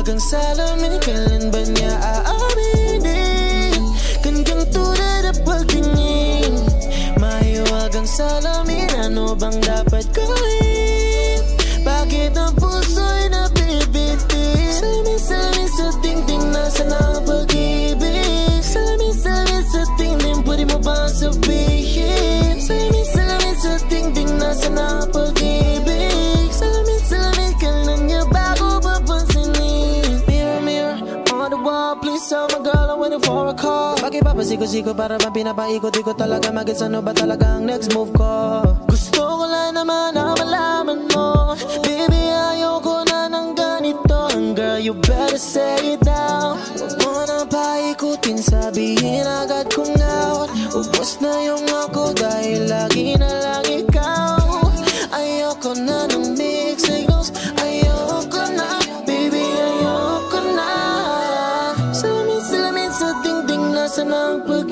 Mahiwag ang salamin, kailan ba niya aaminin? Kanyang tulad at pagtingin. Mahiwag ang salamin, ano bang dapat gawin? Bakit ang puso'y nabibitin? Salamin sa tingting, nasa na ang pag-ibig? Salamin sa tingting, pwede mo ba sabihin? Salamin sa tingting, nasa na ang pag-ibig? Salamin, kailan niya bago papansinin? Mirror, mirror, on the wall, please tell my girl I'm waiting for a call. Bakit papasiko-siko para bang pinapaikot-ikot talaga? Magets ano ba talaga ang next move ko? Gusto ko lang naman na malaman mo, baby, ayoko na ng ganito. Girl, you better say it down. Huwag mo nang paikutin, sabihin agad kong out. Ubos na yung ako dahil lagi na lang ikaw. Ayoko na ng mixed signals, ayoko na, baby, ayoko na. Salamin sa tingting, nasa ng pag